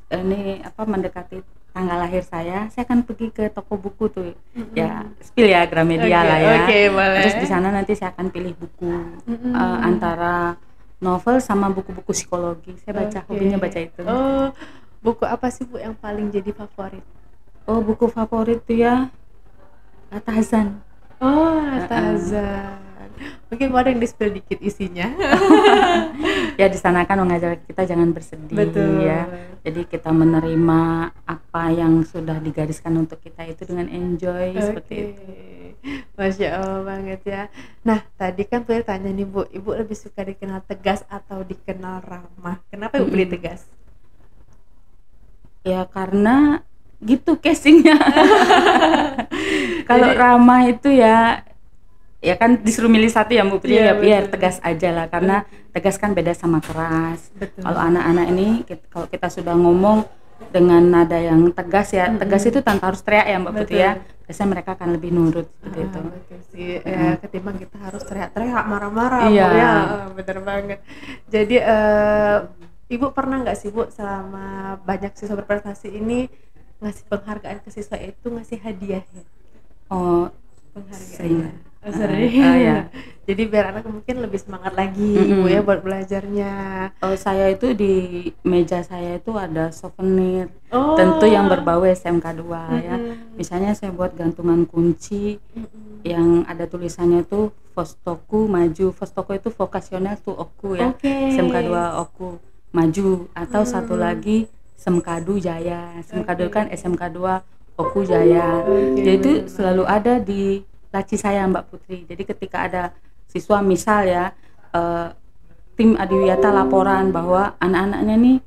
ini mendekati tanggal lahir saya akan pergi ke toko buku tuh. Ya, spill ya, Gramedia lah ya. Boleh. Terus di sana nanti saya akan pilih buku antara novel sama buku-buku psikologi. Saya baca, hobinya baca itu. Buku apa sih Bu yang paling jadi favorit? Buku favorit tuh ya Tarzan. Tarzan. Mungkin mau ada yang di-spill dikit isinya. Ya di sana kan mengajar kita jangan bersedih. Betul. Ya. Jadi kita menerima apa yang sudah digariskan untuk kita itu dengan enjoy seperti itu. Masya Allah banget ya. Nah tadi kan Putri tanya nih Bu, Ibu lebih suka dikenal tegas atau dikenal ramah? Kenapa Ibu pilih tegas? Ya karena gitu casingnya. Kalau ramah itu ya kan disuruh milih satu ya Bu Putri, ya biar tegas aja lah, karena tegas kan beda sama keras. Kalau anak-anak ini kalau kita sudah ngomong dengan nada yang tegas ya, tegas itu tanpa harus teriak ya Mbak Putri ya, biasanya mereka akan lebih nurut seperti itu. Betul sih. Ketimbang kita harus teriak-teriak marah-marah. Iya. Bener banget. Jadi Ibu pernah nggak sih Bu selama banyak siswa berprestasi ini ngasih penghargaan ke siswa itu ngasih hadiah ya? Oh, Penghargaannya. sering. Oh, sering. Ya. Jadi biar anak mungkin lebih semangat lagi Bu ya Mm-mm. buat belajarnya. Saya itu di meja saya itu ada souvenir, tentu yang Oh. berbau SMK 2 ya. Mm-mm. Misalnya saya buat gantungan kunci Mm-mm. yang ada tulisannya tuh Vostoku maju. Vostoku itu vokasional tuh Oku ya. Oke. SMK 2 Oku maju, atau satu Hmm. lagi Semkadu Jaya. Semkadu Oke. kan SMK 2 Oku Jaya. Oke, Jadi itu selalu benar-benar. ada di laci saya Mbak Putri. Jadi ketika ada siswa misal ya, eh, tim Adiwiyata laporan bahwa anak-anaknya nih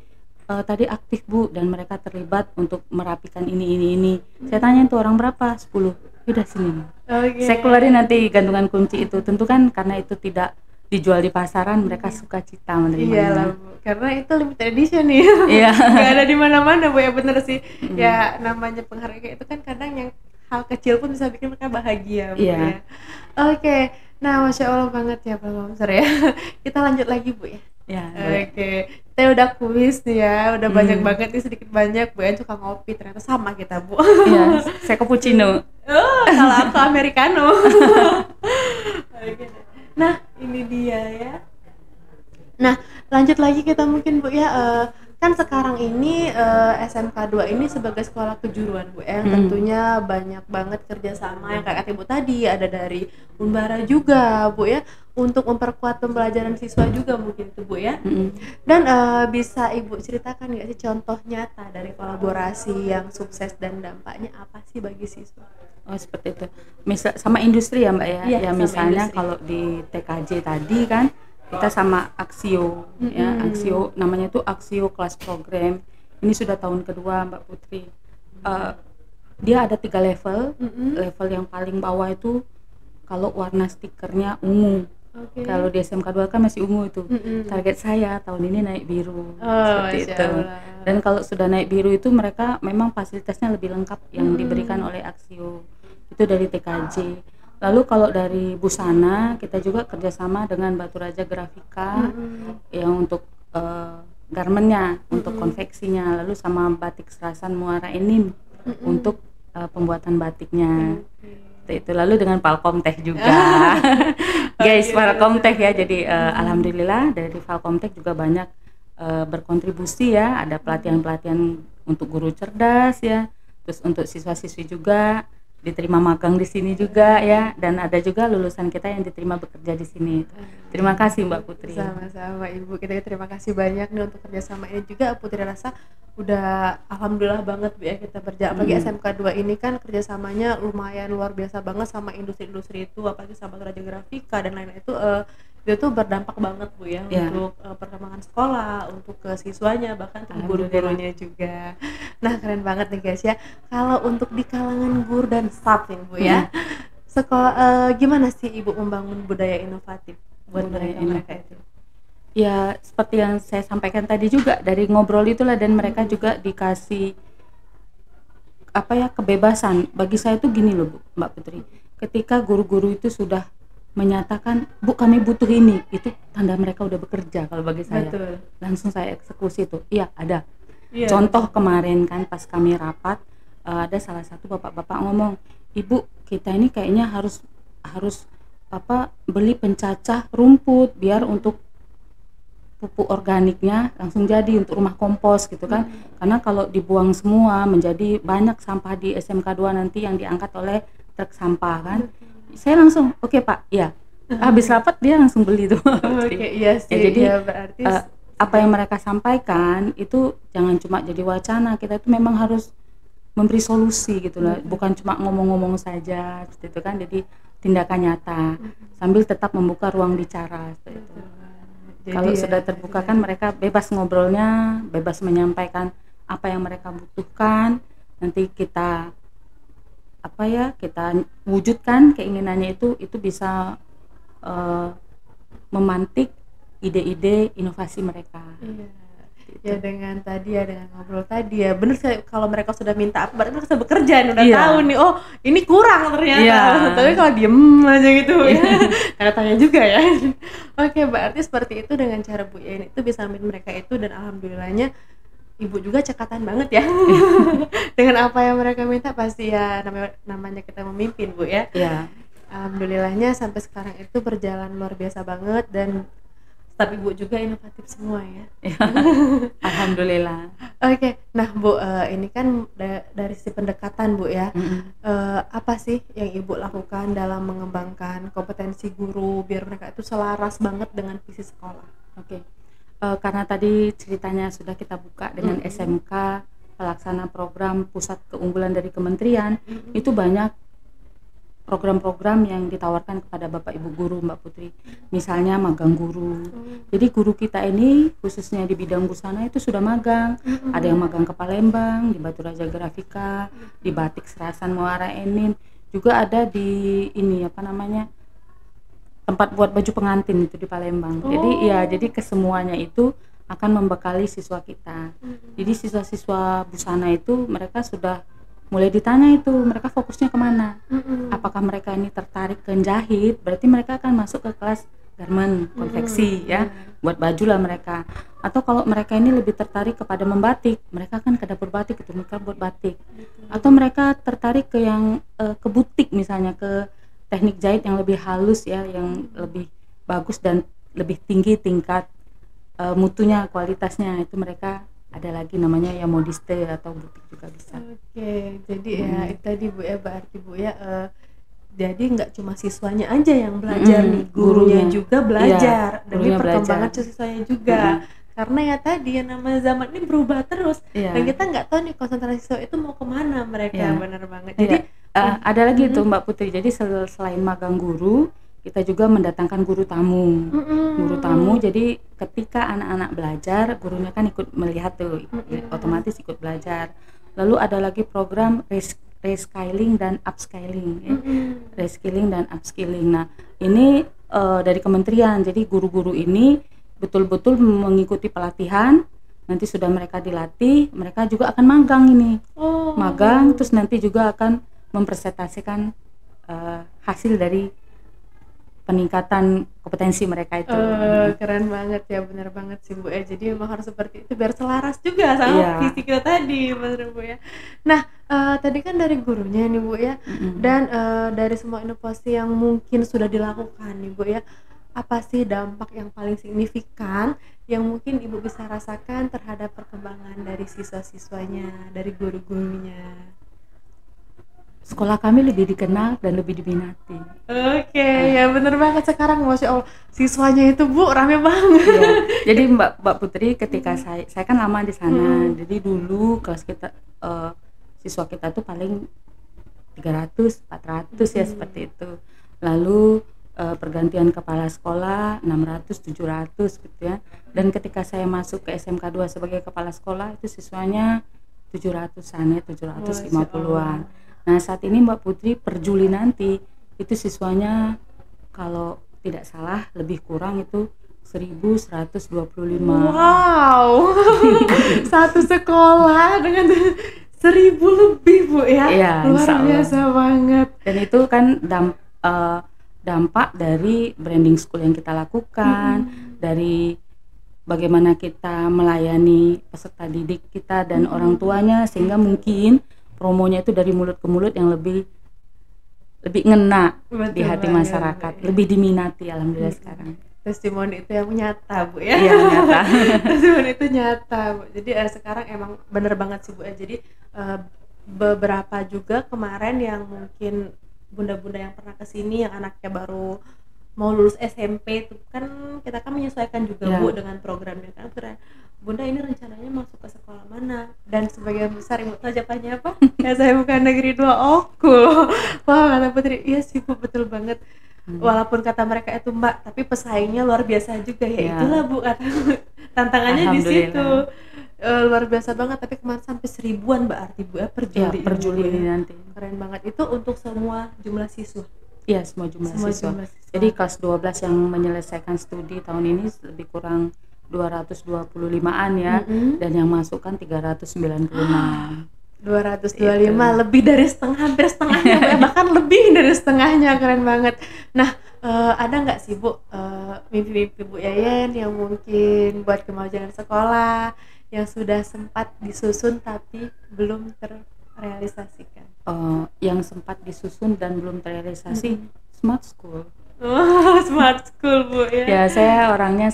tadi aktif Bu dan mereka terlibat untuk merapikan ini. Saya tanya tuh orang berapa? 10. Udah sini. Oke. Saya keluarin nanti gantungan kunci itu. Tentu kan karena itu tidak dijual di pasaran, mereka suka cita Iyalah menerimanya. Bu, karena itu limited edition nih. Iya. Nggak ada di mana-mana Bu ya, bener sih. Mm. Ya namanya penghargaan itu kan kadang yang hal kecil pun bisa bikin mereka bahagia Bu Iya. ya. Oke, nah Masya Allah banget ya Pak Mamsar ya. Kita lanjut lagi Bu ya. Ya, boleh. Oke, kita udah kuis nih ya, udah banyak Mm. banget nih, sedikit banyak Bu ya, suka ngopi, ternyata sama kita Bu. Iya, saya cappuccino. Oh, kalau aku americano. Oke deh. Nah, ini dia ya. Nah, lanjut lagi kita mungkin Bu ya, kan sekarang ini SMK 2 ini sebagai sekolah kejuruan Bu ya, yang tentunya banyak banget kerjasama yang kayak kata Ibu tadi, ada dari Unbara juga Bu ya, untuk memperkuat pembelajaran siswa juga mungkin tuh Bu ya. Dan bisa Ibu ceritakan nggak sih contoh nyata dari kolaborasi yang sukses dan dampaknya apa sih bagi siswa? Oh, seperti itu. Misal sama industri ya Mbak ya. Iya, Ya sama misalnya industri. kalau di TKJ tadi kan kita sama Axio ya, Axio namanya tuh Axio Class Program. Ini sudah tahun kedua Mbak Putri. Eh, Dia ada 3 level. Level yang paling bawah itu kalau warna stikernya ungu. Oke. Kalau di SMK 2 kan masih ungu itu. Target saya tahun ini naik biru. Oh, Seperti Masya itu. Allah. Dan kalau sudah naik biru itu mereka memang fasilitasnya lebih lengkap yang diberikan oleh Axio. Itu dari TKJ. Lalu kalau dari busana kita juga kerjasama dengan Batu Raja Grafika yang untuk garmennya, untuk konveksinya, lalu sama batik serasan Muara Enim untuk pembuatan batiknya. Itu lalu dengan Falcom Tech juga. Guys, Falcom Tech ya. Jadi alhamdulillah dari Falcom Tech juga banyak berkontribusi ya, ada pelatihan-pelatihan untuk guru cerdas ya, terus untuk siswa-siswi juga diterima magang di sini juga ya, dan ada juga lulusan kita yang diterima bekerja di sini. Terima kasih Mbak Putri. Sama-sama Ibu, kita terima kasih banyak nih untuk kerjasama ini juga. Putri rasa udah alhamdulillah banget Bu ya kita berjalan, apalagi SMK 2 ini kan kerjasamanya lumayan luar biasa banget sama industri-industri itu, apalagi sama Raja Grafika dan lain-lain itu tuh berdampak banget Bu ya, untuk perkembangan sekolah, untuk ke siswanya, bahkan ke guru-gurunya juga. Nah keren banget nih guys ya. Kalau untuk di kalangan guru dan staff nih Bu ya, sekolah gimana sih Ibu membangun budaya inovatif buat mereka itu? Ya seperti yang saya sampaikan tadi juga, dari ngobrol itulah, dan mereka juga dikasih apa ya, kebebasan. Bagi saya tuh gini loh Bu, Mbak Putri, ketika guru-guru itu sudah menyatakan Bu kami butuh ini, itu tanda mereka udah bekerja. Kalau bagi saya Betul. langsung saya eksekusi tuh. Iya ada. Iya, Contoh kemarin kan pas kami rapat, ada salah satu bapak-bapak ngomong, Ibu kita ini kayaknya harus apa, beli pencacah rumput biar untuk pupuk organiknya langsung jadi untuk rumah kompos gitu kan. Karena kalau dibuang semua menjadi banyak sampah di SMK 2 nanti yang diangkat oleh truk sampah kan. Saya langsung oke Pak, ya. Habis rapat dia langsung beli tuh. Oke, iya sih. Ya, jadi ya, berarti apa yang mereka sampaikan itu jangan cuma jadi wacana, kita itu memang harus memberi solusi gitu loh, bukan cuma ngomong-ngomong saja seperti itu kan. Jadi tindakan nyata sambil tetap membuka ruang bicara seperti itu. Kalau sudah terbuka kan mereka bebas ngobrolnya, bebas menyampaikan apa yang mereka butuhkan. Nanti kita apa ya, kita wujudkan keinginannya itu bisa memantik ide-ide inovasi mereka. Iya. seperti itu. Ya dengan tadi ya, dengan ngobrol tadi ya, bener sih kalau mereka sudah minta apa berarti mereka sudah bekerja nih, udah tahu nih, oh ini kurang ternyata. Tapi kalau diem aja gitu ya, tanya juga ya. Oke, berarti seperti itu dengan cara Bu Yen itu bisa ambil mereka itu, dan alhamdulillahnya Ibu juga cekatan banget ya dengan apa yang mereka minta. Pasti ya namanya kita memimpin Bu ya. Iya. Alhamdulillahnya sampai sekarang itu berjalan luar biasa banget, dan tapi Bu juga inovatif semua ya. Alhamdulillah. Oke, nah Bu, ini kan dari si pendekatan Bu ya, apa sih yang Ibu lakukan dalam mengembangkan kompetensi guru biar mereka itu selaras banget dengan visi sekolah? Oke. Karena tadi ceritanya sudah kita buka dengan SMK pelaksana program pusat keunggulan dari kementerian, itu banyak program-program yang ditawarkan kepada Bapak Ibu guru, Mbak Putri. Misalnya magang guru. Jadi guru kita ini khususnya di bidang busana itu sudah magang. Ada yang magang ke Palembang, di Batu Raja Grafika, di Batik Serasan Muara Enim, juga ada di ini apa namanya? Tempat buat baju pengantin itu di Palembang. Jadi kesemuanya itu akan membekali siswa kita. Jadi siswa-siswa busana itu mereka sudah mulai ditanya itu mereka fokusnya kemana. Apakah mereka ini tertarik ke jahit, berarti mereka akan masuk ke kelas garment, konveksi ya, buat baju lah mereka. Atau kalau mereka ini lebih tertarik kepada membatik, mereka akan ke dapur batik itu, mereka buat batik. Atau mereka tertarik ke yang ke butik misalnya, ke teknik jahit yang lebih halus ya, yang lebih bagus dan lebih tinggi tingkat mutunya, kualitasnya, itu mereka ada lagi namanya ya modiste atau butik juga bisa. Oke, jadi ya itu tadi Bu ya, berarti Bu ya, jadi nggak cuma siswanya aja yang belajar nih, gurunya juga belajar, demi perkembangan siswanya juga. Karena ya tadi yang namanya zaman ini berubah terus, dan kita nggak tahu nih konsentrasi siswa itu mau kemana mereka. Bener banget. Jadi ada lagi itu Mbak Putri, jadi selain magang guru, kita juga mendatangkan guru tamu. Guru tamu, jadi ketika anak-anak belajar, gurunya kan ikut melihat tuh, otomatis ikut belajar. Lalu ada lagi program reskilling dan upskilling ya. Reskilling dan upskilling. Nah, ini dari kementerian. Jadi guru-guru ini betul-betul mengikuti pelatihan. Nanti sudah mereka dilatih, mereka juga akan magang ini. Magang, terus nanti juga akan mempresentasikan hasil dari peningkatan kompetensi mereka itu. Keren banget ya, bener banget sih Bu ya. Jadi memang harus seperti itu biar selaras juga sama visi kita tadi, bener Bu ya. Nah, tadi kan dari gurunya nih Bu ya, dan dari semua inovasi yang mungkin sudah dilakukan nih Bu ya, apa sih dampak yang paling signifikan yang mungkin Ibu bisa rasakan terhadap perkembangan dari siswa-siswanya, dari guru-gurunya? Sekolah kami lebih dikenal dan lebih diminati. Oke, ya bener banget sekarang, Masya Allah, siswanya itu Bu rame banget. Jadi Mbak Putri, ketika saya kan lama di sana, jadi dulu kelas kita siswa kita tuh paling 300, 400 ya seperti itu. Lalu pergantian kepala sekolah 600, 700 gitu ya. Dan ketika saya masuk ke SMK 2 sebagai kepala sekolah, itu siswanya 700-an ya, 750-an. Nah, saat ini Mbak Putri per Juli nanti itu siswanya kalau tidak salah lebih kurang itu 1125. Wow. Satu sekolah dengan 1000 lebih Bu ya. Luar biasa banget. Dan itu kan dampak dari branding school yang kita lakukan, dari bagaimana kita melayani peserta didik kita dan orang tuanya, sehingga mungkin promonya itu dari mulut ke mulut yang lebih ngena di hati masyarakat, lebih diminati. Alhamdulillah sekarang. Testimoni itu yang nyata Bu ya. Iya, nyata. Testimoni itu nyata Bu. Jadi sekarang emang bener banget sih Bu ya. Jadi beberapa juga kemarin yang mungkin bunda-bunda yang pernah kesini yang anaknya baru mau lulus SMP itu kan kita kan menyesuaikan juga Bu dengan programnya kan. Bunda ini rencananya masuk ke sekolah mana, dan sebagian besar Ibu tahu jawabannya apa? SMK Negeri 2 Okul. Wah, kata Putri, iya sih Bu, betul banget. Walaupun kata mereka itu Mbak, tapi pesaingnya luar biasa juga ya. Itulah Bu, kata tantangannya di situ. Luar biasa banget, tapi kemarin sampai 1000-an berarti Bu ya per Juli ini nanti. Keren banget. Itu untuk semua jumlah siswa. Iya, semua jumlah siswa. Jadi kelas 12 yang menyelesaikan studi tahun ini lebih kurang 225-an ya, dan yang masuk kan 396. 225 lebih dari setengah, hampir setengahnya, bahkan lebih dari setengahnya, keren banget. Nah, ada nggak sih Bu mimpi-mimpi Bu Yayan yang mungkin buat kemajuan sekolah yang sudah sempat disusun tapi belum terrealisasikan? Yang sempat disusun dan belum terrealisasi, smart school. Oh, smart school Bu ya. Ya, saya orangnya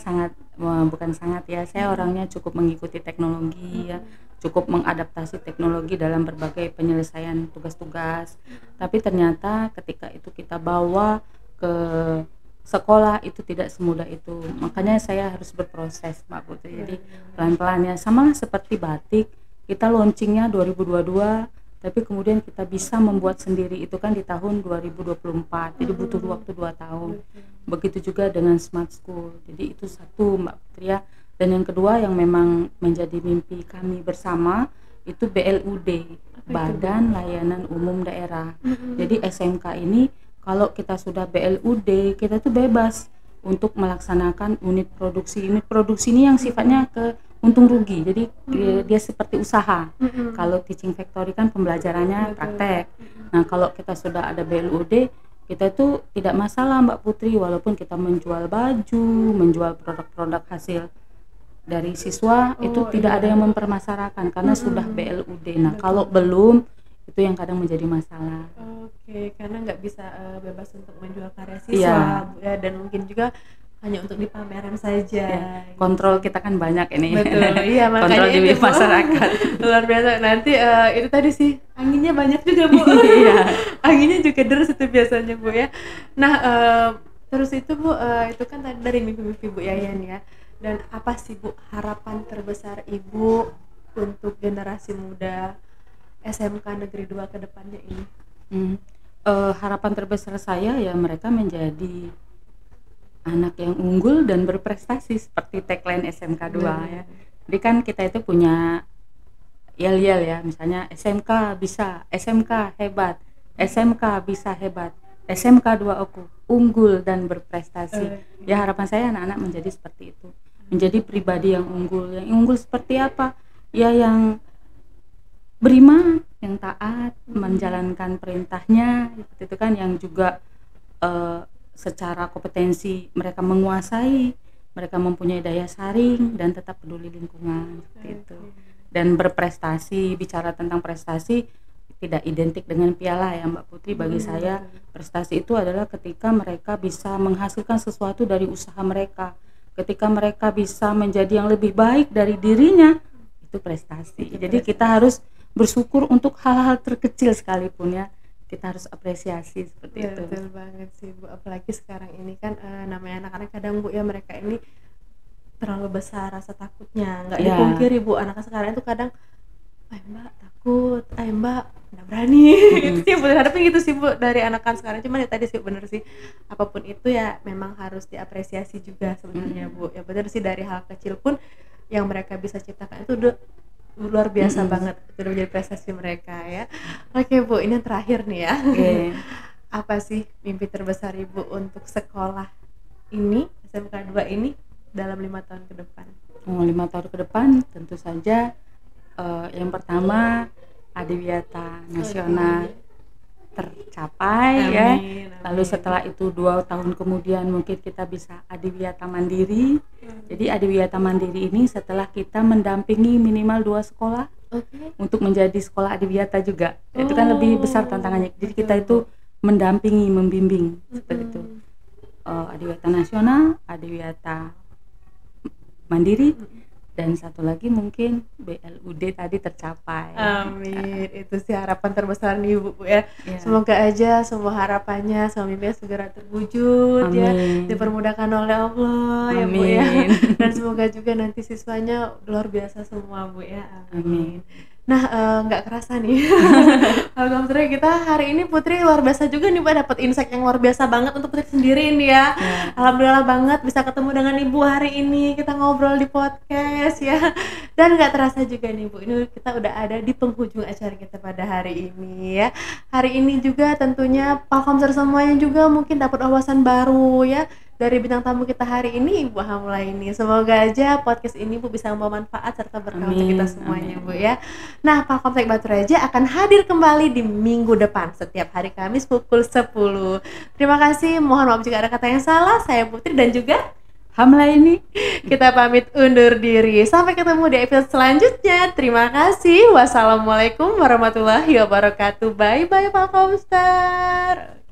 bukan sangat ya, saya orangnya cukup mengikuti teknologi ya, cukup mengadaptasi teknologi dalam berbagai penyelesaian tugas-tugas. Tapi ternyata ketika itu kita bawa ke sekolah itu tidak semudah itu. Makanya saya harus berproses, Mbak Putri. Jadi pelan-pelan ya, sama seperti batik, kita launchingnya 2022, tapi kemudian kita bisa membuat sendiri itu kan di tahun 2024. Jadi butuh waktu 2 tahun. Begitu juga dengan smart school. Jadi itu satu, Mbak Putri ya. Dan yang kedua yang memang menjadi mimpi kami bersama itu BLUD, Badan Layanan Umum Daerah. Jadi SMK ini kalau kita sudah BLUD, kita tuh bebas untuk melaksanakan unit produksi. Unit produksi ini yang sifatnya ke untung rugi. Jadi dia seperti usaha. Kalau teaching factory kan pembelajarannya praktek. Nah, kalau kita sudah ada BLUD, kita itu tidak masalah Mbak Putri, walaupun kita menjual baju, menjual produk-produk hasil dari siswa itu tidak ada yang mempermasalahkan karena sudah BLUD. Nah, kalau belum itu yang kadang menjadi masalah. Oke, karena nggak bisa bebas untuk menjual karya siswa ya, dan mungkin juga hanya untuk dipameran saja. Ya, kontrol kita kan banyak ini. Betul, iya makanya kontrol di itu, masyarakat. Luar biasa. Nanti itu tadi sih anginnya banyak juga Bu. Iya. Anginnya juga deras itu biasanya Bu ya. Nah terus itu Bu, itu kan tadi dari mimpi-mimpi Bu Yayan ya. Dan apa sih Bu harapan terbesar Ibu untuk generasi muda SMK Negeri 2 ke depannya ini? Harapan terbesar saya ya mereka menjadi anak yang unggul dan berprestasi seperti tagline SMK 2 ya. Jadi kan kita itu punya yel-yel ya, misalnya SMK bisa, SMK hebat, SMK bisa hebat, SMK 2 aku unggul dan berprestasi. Ya harapan saya anak-anak menjadi seperti itu, menjadi pribadi yang unggul. Yang unggul seperti apa? Ya yang beriman, yang taat, menjalankan perintahnya, itu kan yang juga secara kompetensi mereka menguasai, mereka mempunyai daya saring dan tetap peduli lingkungan seperti itu. Dan berprestasi, bicara tentang prestasi tidak identik dengan piala ya Mbak Putri. Bagi saya prestasi itu adalah ketika mereka bisa menghasilkan sesuatu dari usaha mereka, ketika mereka bisa menjadi yang lebih baik dari dirinya, itu prestasi. Jadi kita harus bersyukur untuk hal-hal terkecil sekalipun ya, kita harus apresiasi seperti itu. Betul banget sih Bu, apalagi sekarang ini kan namanya anak-anak kadang Bu ya, mereka ini terlalu besar rasa takutnya, nggak dipungkiri Bu, anak sekarang itu kadang Mbak takut, Mbak nggak berani. Itu sih Bu, hadapin gitu sih Bu dari anak-anak sekarang. Cuman ya tadi sih bener sih, apapun itu ya memang harus diapresiasi juga sebenarnya Bu. Ya bener sih, dari hal kecil pun yang mereka bisa ciptakan itu udah luar biasa banget, itu udah menjadi prestasi mereka ya. Oke Bu, ini yang terakhir nih ya. Apa sih mimpi terbesar Ibu untuk sekolah ini, SMK 2 ini dalam 5 tahun ke depan? 5 tahun ke depan tentu saja yang pertama Adiwiyata Nasional tercapai. Amin. Lalu setelah itu 2 tahun kemudian mungkin kita bisa Adiwiyata Mandiri. Jadi Adiwiyata Mandiri ini setelah kita mendampingi minimal 2 sekolah untuk menjadi sekolah Adiwiyata juga. Itu kan lebih besar tantangannya. Jadi kita itu mendampingi, membimbing seperti itu. Adiwiyata Nasional, Adiwiyata Mandiri, dan satu lagi mungkin BLUD tadi tercapai. Amin. Itu sih harapan terbesar nih Bu ya. Semoga aja semua harapannya, semua mimpinya segera terwujud. Amin. Ya, dipermudahkan oleh Allah. Amin. Ya Bu ya. Dan semoga juga nanti siswanya luar biasa semua Bu ya. Amin. Nah nggak kerasa nih Alhamdulillah kita hari ini Putri luar biasa juga nih Mbak, dapat insight yang luar biasa banget untuk Putri sendiri ini ya. Alhamdulillah banget bisa ketemu dengan Ibu hari ini, kita ngobrol di podcast ya. Dan nggak terasa juga nih Bu, ini kita udah ada di penghujung acara kita pada hari ini ya. Hari ini juga tentunya Palkomser semuanya juga mungkin dapat wawasan baru ya, dari bintang tamu kita hari ini, Ibu Hamla ini. Semoga aja podcast ini Bu bisa membawa manfaat serta berkah untuk kita semuanya, Bu ya. Nah, Pak Komsek Batu Raja akan hadir kembali di minggu depan setiap hari Kamis pukul 10. Terima kasih, mohon maaf jika ada kata yang salah. Saya Putri dan juga Hamla ini. Kita pamit undur diri. Sampai ketemu di episode selanjutnya. Terima kasih. Wassalamualaikum warahmatullahi wabarakatuh. Bye bye Pak Komster.